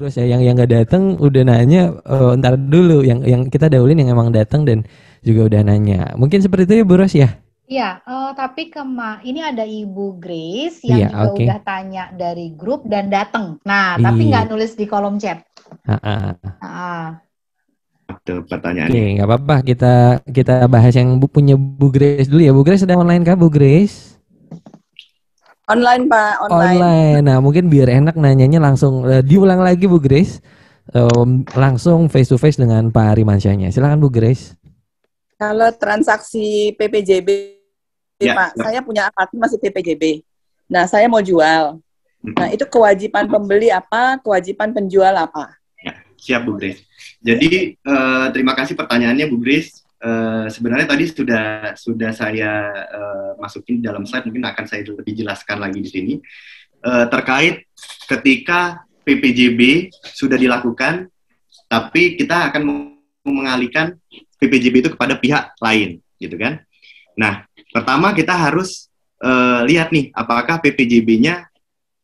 Ros ya, yang nggak datang udah nanya, ntar dulu yang kita dahulin yang emang datang dan juga udah nanya. Mungkin seperti itu ya Bu Ros ya? Iya, tapi ini ada Ibu Grace yang Iya, juga oke. udah tanya dari grup dan datang. Nah, tapi Iya. nggak nulis di kolom chat. Ah, ah. Ah, Itu Oke, pertanyaannya. nggak apa-apa. Kita bahas yang punya Bu Grace dulu ya. Bu Grace sedang online kah Bu Grace? Online, Pak, online. Online. Nah, mungkin biar enak nanyanya langsung diulang lagi Bu Grace. Langsung face to face dengan Pak Rimansyahnya. Silakan Bu Grace. Kalau transaksi PPJB, Ya, Pak, ya. saya punya apartemen masih PPJB. Nah, saya mau jual. Nah, itu kewajiban pembeli apa, kewajiban penjual apa? Ya, siap Bu Grace. Jadi terima kasih pertanyaannya Bu Grace. Sebenarnya tadi sudah saya masukin dalam slide, mungkin akan saya lebih jelaskan lagi di sini. Terkait ketika PPJB sudah dilakukan, tapi kita akan mengalihkan PPJB itu kepada pihak lain, gitu kan? Nah, pertama kita harus lihat nih, apakah PPJB-nya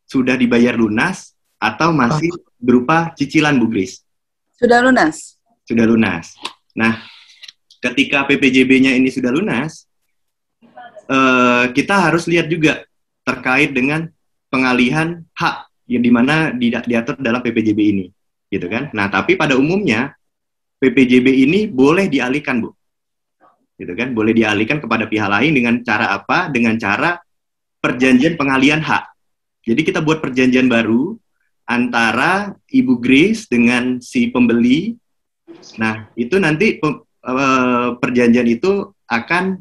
sudah dibayar lunas atau masih berupa cicilan Bu Grace? Sudah lunas? Sudah lunas. Nah, ketika PPJB-nya ini sudah lunas, kita harus lihat juga terkait dengan pengalihan hak yang dimana diatur dalam PPJB ini, gitu kan? Nah, tapi pada umumnya PPJB ini boleh dialihkan, Bu, gitu kan? Boleh dialihkan kepada pihak lain dengan cara apa? Dengan cara perjanjian pengalihan hak. Jadi kita buat perjanjian baru antara Ibu Grace dengan si pembeli. Nah, itu nanti perjanjian itu akan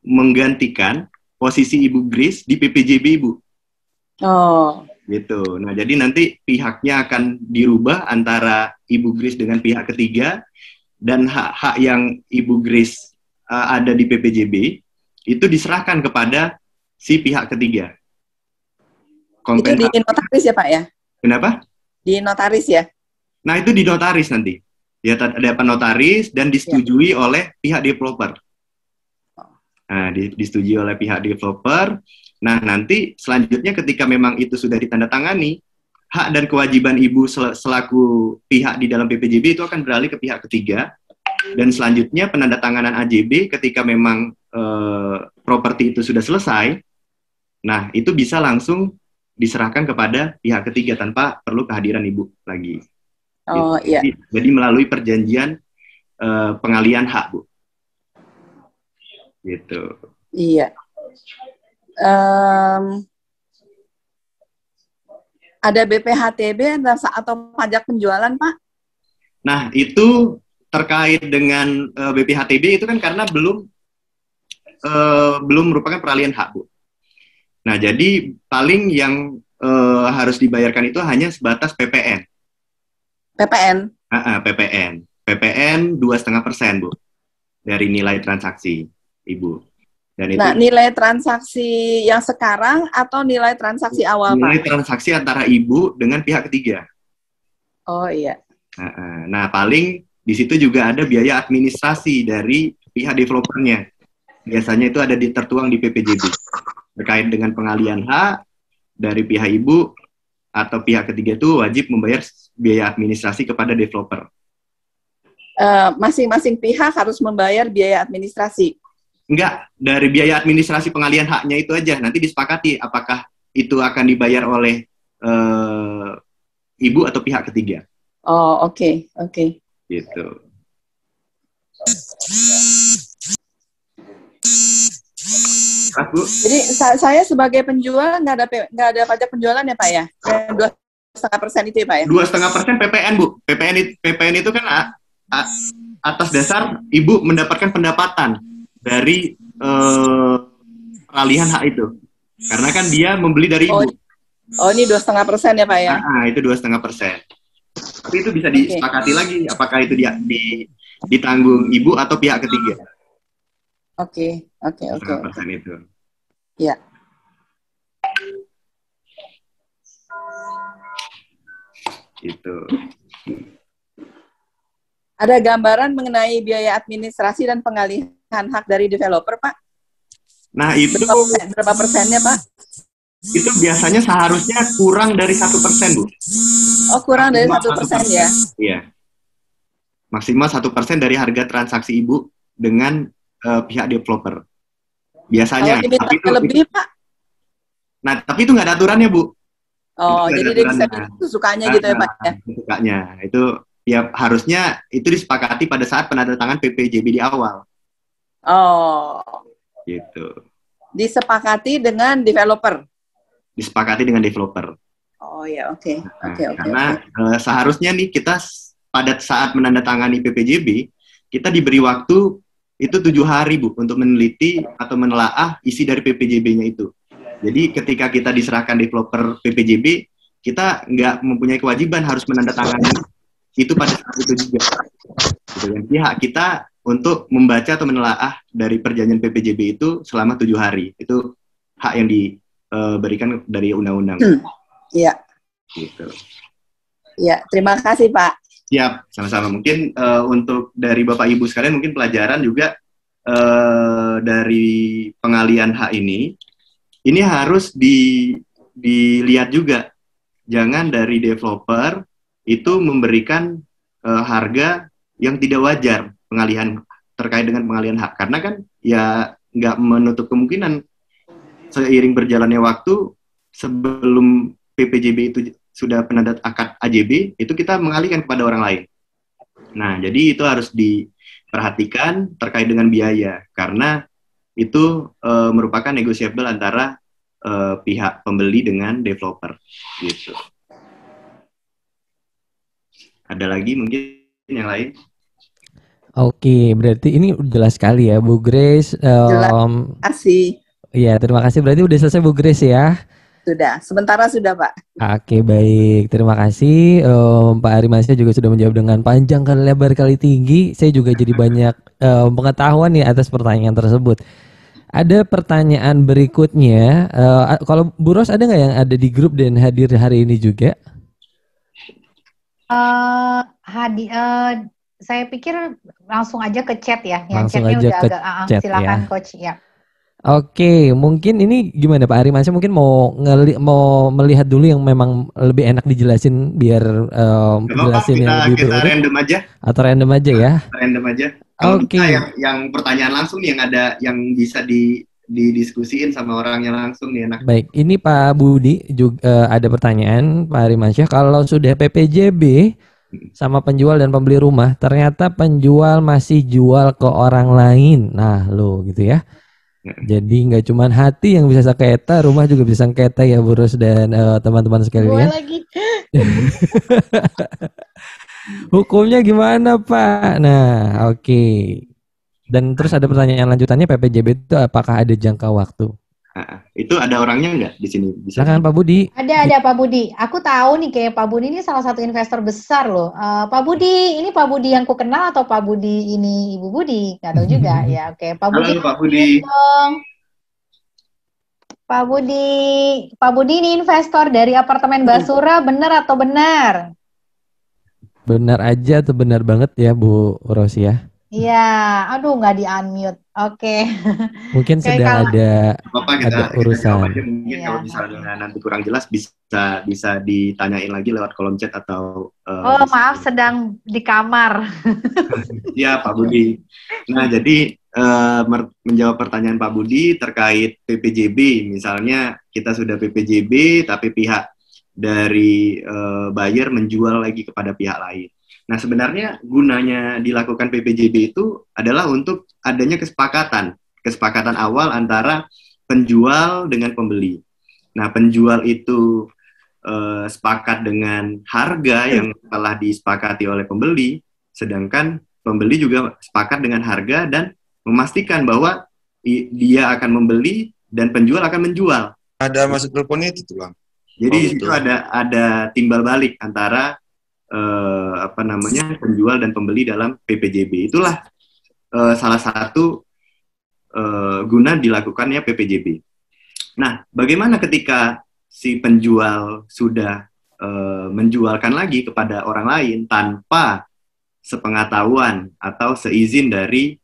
menggantikan posisi Ibu Grace di PPJB Ibu. Oh. Gitu. Nah, jadi nanti pihaknya akan dirubah antara Ibu Grace dengan pihak ketiga, dan hak-hak yang Ibu Grace ada di PPJB itu diserahkan kepada si pihak ketiga. Itu di notaris ya Pak ya? Kenapa? Di notaris ya? Nah, itu di notaris nanti. Ya, ada notaris dan disetujui oleh pihak developer. Nah, disetujui oleh pihak developer. Nah, nanti selanjutnya ketika memang itu sudah ditandatangani, hak dan kewajiban Ibu selaku pihak di dalam PPJB itu akan beralih ke pihak ketiga. Dan selanjutnya penandatanganan AJB ketika memang properti itu sudah selesai, nah itu bisa langsung diserahkan kepada pihak ketiga tanpa perlu kehadiran Ibu lagi. Oh gitu. iya. Jadi melalui perjanjian pengalihan hak, Bu. Gitu. Iya. Ada BPHTB atau pajak penjualan, Pak? Nah, itu terkait dengan BPHTB itu kan karena belum merupakan peralihan hak, Bu. Nah, jadi paling yang harus dibayarkan itu hanya sebatas PPN. PPN? PPN. PPN 2,5%, Bu, dari nilai transaksi, Ibu. Dan Nah, itu nilai transaksi yang sekarang atau nilai transaksi awal, nilai Pak? transaksi antara Ibu dengan pihak ketiga. Oh iya. Nah, paling di situ juga ada biaya administrasi dari pihak developernya. Biasanya itu ada tertuang di PPJB. Terkait dengan pengalihan hak dari pihak Ibu atau pihak ketiga itu wajib membayar biaya administrasi kepada developer. Masing-masing pihak harus membayar biaya administrasi? Enggak, dari biaya administrasi pengalihan haknya itu aja. Nanti disepakati apakah itu akan dibayar oleh Ibu atau pihak ketiga. Oh, oke. Gitu. Bu. Jadi saya sebagai penjual nggak ada pajak penjualan ya Pak ya? 2,5% itu ya Pak ya? 2,5% PPN, Bu. PPN itu kan atas dasar Ibu mendapatkan pendapatan dari peralihan hak itu. Karena kan dia membeli dari Ibu. Oh, ini 2,5% ya Pak ya? Itu 2,5%. Tapi itu bisa disepakati lagi apakah itu ditanggung Ibu atau pihak ketiga. Oke. 2,5% itu. Ya. Itu. Ada gambaran mengenai biaya administrasi dan pengalihan hak dari developer, Pak? Nah, itu berapa persennya, Pak? Itu biasanya seharusnya kurang dari 1%, Bu. Oh, kurang dari Maksimal 1% ya? Iya. Maksimal 1% dari harga transaksi Ibu dengan pihak developer. Kalau Biasanya. diminta Tapi lebih, Pak? tapi itu nggak ada aturannya, Bu. Oh, Itu nggak ada jadi dia bisa aturannya. minta sukanya gitu ya, Pak? Ya? Sukanya. Itu ya harusnya itu disepakati pada saat penandatangan PPJB di awal. Oh, Gitu. disepakati dengan developer? Disepakati dengan developer. Oh ya, oke. Nah, Oke. karena seharusnya nih kita pada saat menandatangani PPJB, kita diberi waktu itu 7 hari, Bu, untuk meneliti atau menelaah isi dari PPJB-nya itu. Jadi ketika kita diserahkan developer PPJB, kita nggak mempunyai kewajiban harus menandatangani itu pada saat itu juga. Gitu kan. Pihak kita untuk membaca atau menelaah dari perjanjian PPJB itu selama 7 hari. Itu hak yang diberikan dari undang-undang. Iya. Gitu. Iya, terima kasih, Pak. Siap, sama-sama. Mungkin untuk dari Bapak Ibu sekalian mungkin pelajaran juga dari pengalian hak ini harus dilihat juga. Jangan dari developer itu memberikan harga yang tidak wajar terkait dengan pengalihan hak. Karena kan ya nggak menutup kemungkinan seiring berjalannya waktu sebelum PPJB itu sudah penandat akad AJB, itu kita mengalihkan kepada orang lain. Nah, jadi itu harus diperhatikan terkait dengan biaya, karena itu merupakan negotiable antara pihak pembeli dengan developer. Gitu. Ada lagi mungkin yang lain? Oke, berarti ini jelas sekali ya, Bu Grace. Terima kasih. Iya, terima kasih. Berarti udah selesai, Bu Grace ya. Sudah, sementara sudah, Pak. Oke, baik. Terima kasih. Pak Arimansyah juga sudah menjawab dengan panjang kali lebar kali tinggi. Saya juga jadi banyak pengetahuan nih atas pertanyaan tersebut. Ada pertanyaan berikutnya. Kalau Bu Ros ada nggak yang ada di grup dan hadir hari ini juga? Saya pikir langsung aja ke chat ya. Yang Langsung chatnya aja udah ke agak chat silakan ya. Coach ya. Oke, mungkin ini gimana Pak Arimansyah, mungkin mau melihat dulu yang memang lebih enak dijelasin biar jelasin yang lebih kita berurut random aja. Atau random aja ya. Random aja. Kalau Oke. yang pertanyaan langsung yang ada yang bisa didiskusiin sama orangnya langsung nih enak. Baik, ini Pak Budi juga ada pertanyaan Pak Arimansyah, kalau sudah PPJB sama penjual dan pembeli rumah, ternyata penjual masih jual ke orang lain. Nah, lo gitu ya. Jadi nggak cuma hati yang bisa sengketa, rumah juga bisa sengketa ya, Bu Ros dan teman-teman sekalian. lagi. Hukumnya gimana, Pak? Nah, oke. Dan terus ada pertanyaan lanjutannya, PPJB itu apakah ada jangka waktu? Itu ada orangnya nggak di sini? Silakan Pak Budi. Ada Pak Budi. Aku tahu nih kayak Pak Budi ini salah satu investor besar loh. Pak Budi, ini Pak Budi yang ku kenal atau Pak Budi ini Ibu Budi? Nggak tahu juga ya. Oke, Pak Budi. Halo Pak Budi. Dong. Pak Budi ini investor dari apartemen Basura, benar atau benar? Benar aja atau benar banget ya Bu Rosi ya? Iya, aduh nggak di-unmute. Oke. Mungkin sedang ada urusan. Mungkin kalau misalnya nanti kurang jelas bisa ditanyain lagi lewat kolom chat atau maaf, sedang di kamar. Iya Pak Budi. Nah, jadi menjawab pertanyaan Pak Budi terkait PPJB, misalnya kita sudah PPJB tapi pihak dari buyer menjual lagi kepada pihak lain. Nah, sebenarnya gunanya dilakukan PPJB itu adalah untuk adanya kesepakatan awal antara penjual dengan pembeli. Nah, penjual itu sepakat dengan harga yang telah disepakati oleh pembeli, sedangkan pembeli juga sepakat dengan harga dan memastikan bahwa dia akan membeli dan penjual akan menjual. Ada masuk teleponnya itu tuh, Bang. Jadi di situ ada timbal balik antara penjual dan pembeli dalam PPJB. Itulah salah satu guna dilakukannya PPJB. Nah, bagaimana ketika si penjual sudah menjualkan lagi kepada orang lain tanpa sepengetahuan atau seizin dari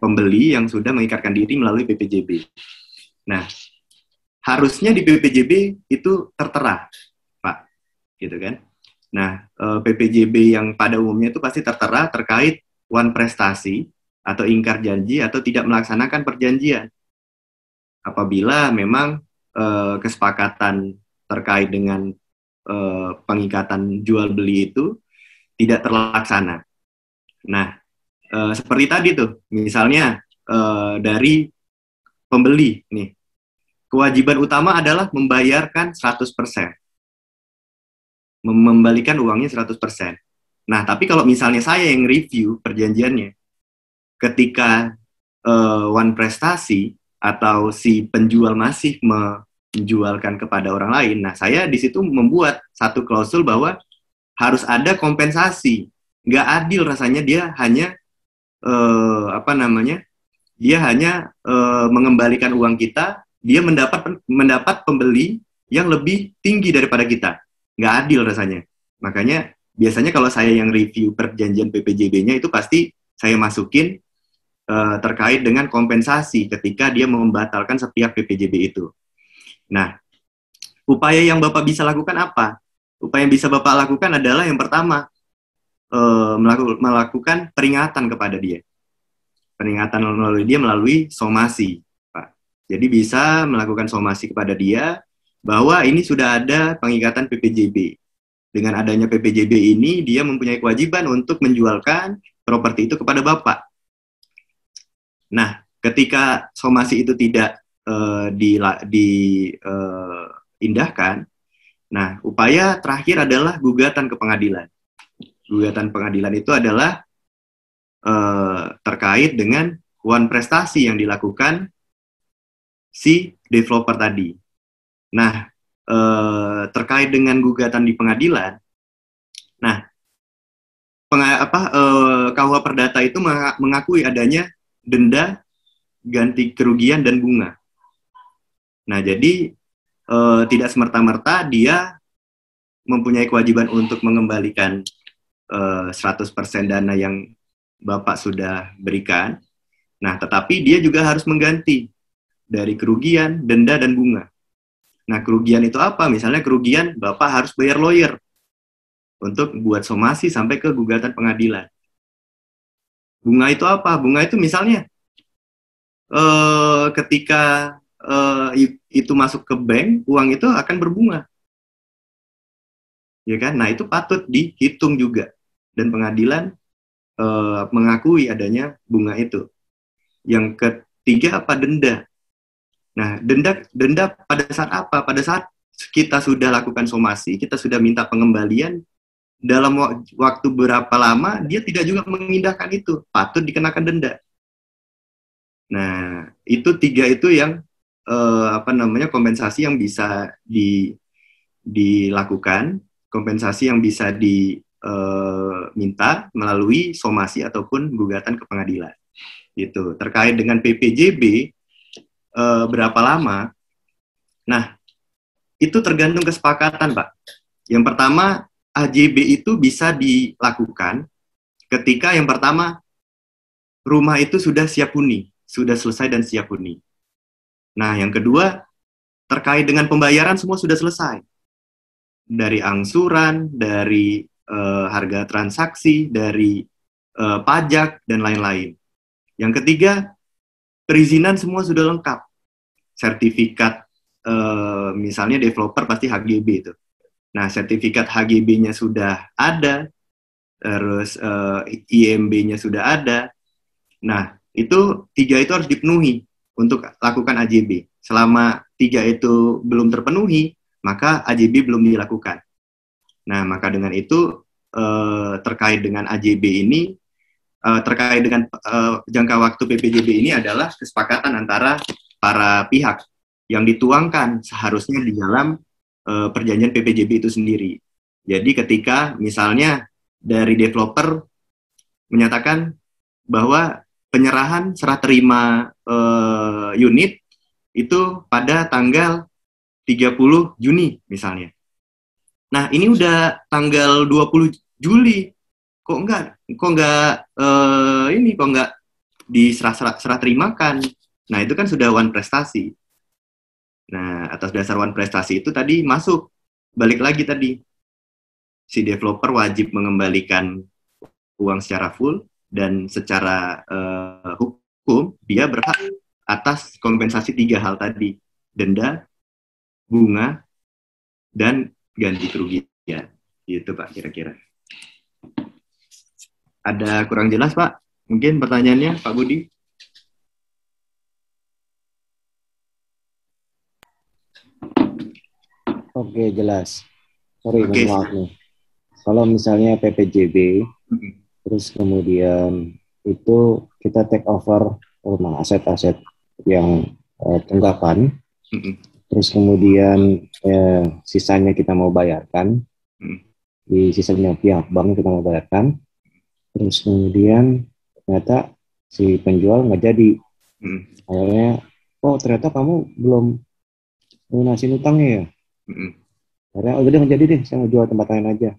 pembeli yang sudah mengikatkan diri melalui PPJB. Nah, harusnya di PPJB itu tertera, Pak. gitu kan. Nah, PPJB yang pada umumnya itu pasti tertera terkait wan prestasi atau ingkar janji atau tidak melaksanakan perjanjian. Apabila memang kesepakatan terkait dengan pengikatan jual beli itu tidak terlaksana. Nah, seperti tadi tuh, misalnya dari pembeli nih, kewajiban utama adalah membayarkan 100%, membalikan uangnya 100%. Nah, tapi kalau misalnya saya yang review perjanjiannya, ketika wan prestasi atau si penjual masih menjualkan kepada orang lain, nah saya di situ membuat satu klausul bahwa harus ada kompensasi. Nggak adil rasanya dia hanya dia hanya mengembalikan uang kita, dia mendapat pembeli yang lebih tinggi daripada kita. Nggak adil rasanya. Makanya biasanya kalau saya yang review perjanjian PPJB-nya itu pasti saya masukin terkait dengan kompensasi ketika dia membatalkan setiap PPJB itu. Nah, upaya yang Bapak bisa lakukan apa? Upaya yang bisa Bapak lakukan adalah yang pertama, melakukan peringatan kepada dia. Peringatan melalui somasi, Pak. Jadi bisa melakukan somasi kepada dia bahwa ini sudah ada pengikatan PPJB. Dengan adanya PPJB ini, dia mempunyai kewajiban untuk menjualkan properti itu kepada Bapak. Nah, ketika somasi itu tidak diindahkan, nah, upaya terakhir adalah gugatan ke pengadilan. Gugatan pengadilan itu adalah terkait dengan wan prestasi yang dilakukan si developer tadi. Nah, terkait dengan gugatan di pengadilan, nah, KUH Perdata itu mengakui adanya denda, ganti kerugian, dan bunga. Nah, jadi tidak semerta-merta dia mempunyai kewajiban untuk mengembalikan 100% dana yang Bapak sudah berikan. Nah, tetapi dia juga harus mengganti dari kerugian, denda, dan bunga. Nah, kerugian itu apa? Misalnya kerugian Bapak harus bayar lawyer untuk buat somasi sampai ke gugatan pengadilan. Bunga itu apa? Bunga itu misalnya ketika itu masuk ke bank, uang itu akan berbunga. Ya kan? Nah, itu patut dihitung juga. Dan pengadilan mengakui adanya bunga itu. Yang ketiga apa? Denda. Nah, denda pada saat apa? Pada saat kita sudah lakukan somasi, kita sudah minta pengembalian, dalam waktu berapa lama dia tidak juga mengindahkan itu, patut dikenakan denda. Nah, itu tiga itu yang kompensasi yang bisa dilakukan, kompensasi yang bisa diminta melalui somasi ataupun gugatan ke pengadilan. Gitu. Terkait dengan PPJB berapa lama? Nah, itu tergantung kesepakatan, Pak. Yang pertama, AJB itu bisa dilakukan ketika yang pertama rumah itu sudah siap huni, sudah selesai dan siap huni. Nah, yang kedua, terkait dengan pembayaran semua sudah selesai. Dari angsuran, dari harga transaksi, dari pajak, dan lain-lain. Yang ketiga, perizinan semua sudah lengkap. Sertifikat, misalnya developer pasti HGB itu. Nah, sertifikat HGB-nya sudah ada, terus IMB-nya sudah ada. Nah, itu tiga itu harus dipenuhi untuk lakukan AJB. Selama tiga itu belum terpenuhi, maka AJB belum dilakukan. Nah, maka dengan itu terkait dengan AJB ini, terkait dengan jangka waktu PPJB ini adalah kesepakatan antara para pihak yang dituangkan seharusnya di dalam perjanjian PPJB itu sendiri. Jadi ketika misalnya dari developer menyatakan bahwa penyerahan serah terima unit itu pada tanggal 30 Juni misalnya. Nah, ini udah tanggal 20 Juli. Kok enggak diserah terimakan. Nah, itu kan sudah wan prestasi. Nah, atas dasar wan prestasi itu tadi masuk, balik lagi tadi, si developer wajib mengembalikan uang secara full, dan secara hukum dia berhak atas kompensasi 3 hal tadi: denda, bunga, dan ganti kerugian. Gitu Pak kira-kira. Ada kurang jelas Pak? Mungkin pertanyaannya Pak Budi? Oke, jelas. Sorry, Oke. maaf nih. Kalau misalnya PPJB, terus kemudian itu kita take over rumah aset-aset yang tunggakan, terus kemudian sisanya kita mau bayarkan, di sisanya pihak bank kita mau bayarkan, terus kemudian ternyata si penjual nggak jadi. Akhirnya, oh ternyata kamu belum lunasin utangnya ya. Akhirnya, oh udah nggak jadi deh, saya mau jual tempat lain aja.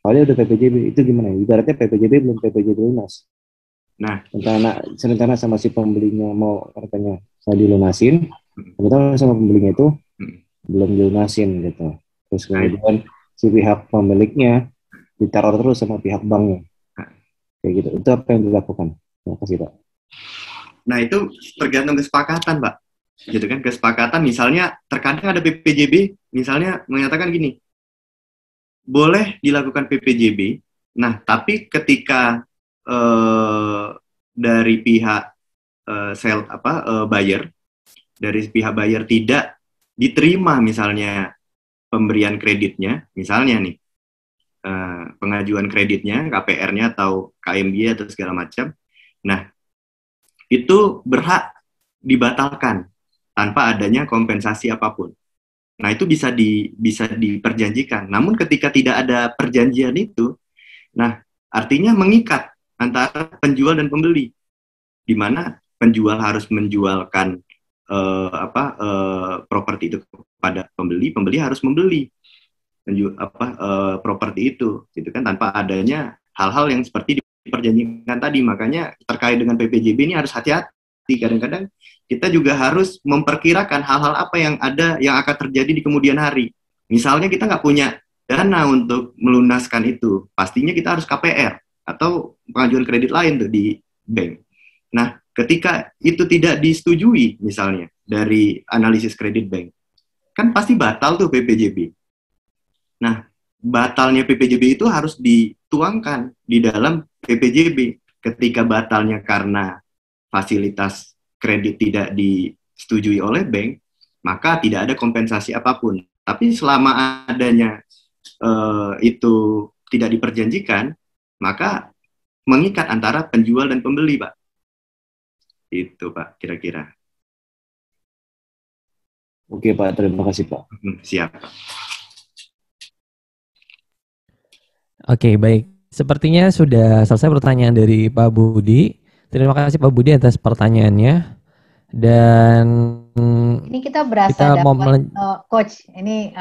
Kalau udah PPJB, itu gimana? Ibaratnya PPJB belum PPJB lunas. Nah, sementara sama si pembelinya mau katanya saya dilunasin, sementara sama pembelinya itu belum dilunasin gitu. Terus kemudian si pihak pemiliknya diteror terus sama pihak banknya. Kayak gitu. Itu apa yang dilakukan? Terima kasih Pak. Nah itu tergantung kesepakatan Pak. Gitu kan, kesepakatan misalnya terkadang ada PPJB misalnya menyatakan gini, boleh dilakukan PPJB, nah tapi ketika dari pihak buyer, dari pihak buyer tidak diterima misalnya pemberian kreditnya, misalnya nih pengajuan kreditnya, KPR-nya atau KMB atau segala macam, nah itu berhak dibatalkan tanpa adanya kompensasi apapun. Nah, itu bisa diperjanjikan. Namun ketika tidak ada perjanjian itu, nah artinya mengikat antara penjual dan pembeli, di mana penjual harus menjualkan properti itu kepada pembeli, pembeli harus membeli properti itu, gitu kan, tanpa adanya hal-hal yang seperti diperjanjikan tadi. Makanya terkait dengan PPJB ini harus hati-hati. Kadang-kadang kita juga harus memperkirakan hal-hal apa yang ada yang akan terjadi di kemudian hari. Misalnya kita nggak punya dana untuk melunaskan itu, pastinya kita harus KPR atau pengajuan kredit lain tuh di bank. Nah, ketika itu tidak disetujui misalnya dari analisis kredit bank, kan pasti batal tuh PPJB. Nah, batalnya PPJB itu harus dituangkan di dalam PPJB. Ketika batalnya karena fasilitas kredit tidak disetujui oleh bank, maka tidak ada kompensasi apapun. Tapi selama adanya itu tidak diperjanjikan, maka mengikat antara penjual dan pembeli, Pak. Itu, Pak, kira-kira. Oke, Pak. Terima kasih, Pak. Siap. Oke, baik. Sepertinya sudah selesai pertanyaan dari Pak Budi. Terima kasih Pak Budi atas pertanyaannya. Dan ini kita berasa dapat coach ini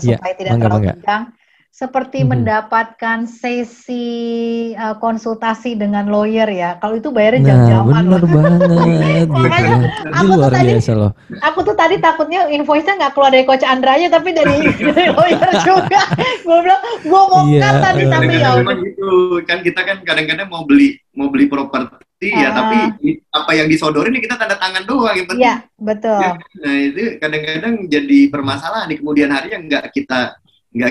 supaya tidak terlalu tegang, seperti mendapatkan sesi konsultasi dengan lawyer ya. Kalau itu bayarnya jam-jaman. Bener banget. Makanya aku tuh tadi takutnya invoice-nya nggak keluar dari coach Andra aja, tapi dari lawyer juga. Gue bilang gue mau cut tadi, tapi ya udah. Kan kita kan kadang-kadang mau beli properti ya, tapi apa yang disodorin kita tanda tangan doang yang penting. Iya, betul. Ya, nah itu kadang-kadang jadi permasalahan di kemudian hari yang nggak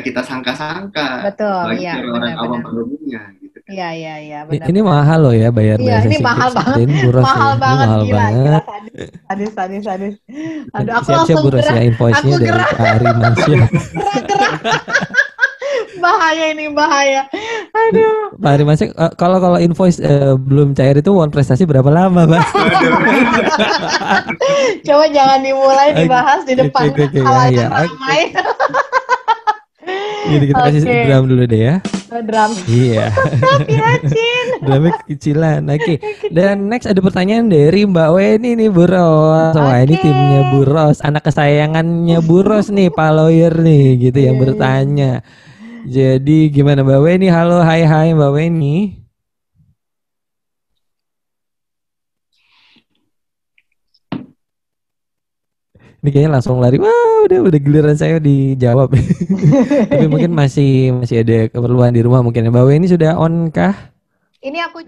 kita sangka-sangka. Betul, iya. Orang awam pada umumnya. Gitu. Iya. Ini mahal loh ya bayar. Iya, ini mahal banget. Mahal banget, gila. Sadis. Aduh, aku siap-siap Bu Ros ya, invoice-nya dari Pak Ari Mansyah. bahaya. Aduh. Pak Ari Mansyah, kalau invoice belum cair itu uang prestasi berapa lama, Pak? Coba jangan dimulai dibahas di depan halayak ramai. Jadi kita kasih drum dulu deh ya. Drum. Iya. Drumnya kekecilan. Oke. Dan next ada pertanyaan dari Mbak Weni nih Bu Ros. Wah ini timnya Bu Ros, anak kesayangannya Bu Ros nih, Pak Lawyer nih gitu yang bertanya. Jadi gimana Mbak Weni? Halo, hai Mbak Weni. Ini kayaknya langsung lari. Wah, udah giliran saya dijawab. Tapi mungkin masih ada keperluan di rumah mungkin. Mbak W ini sudah on kah? Ini aku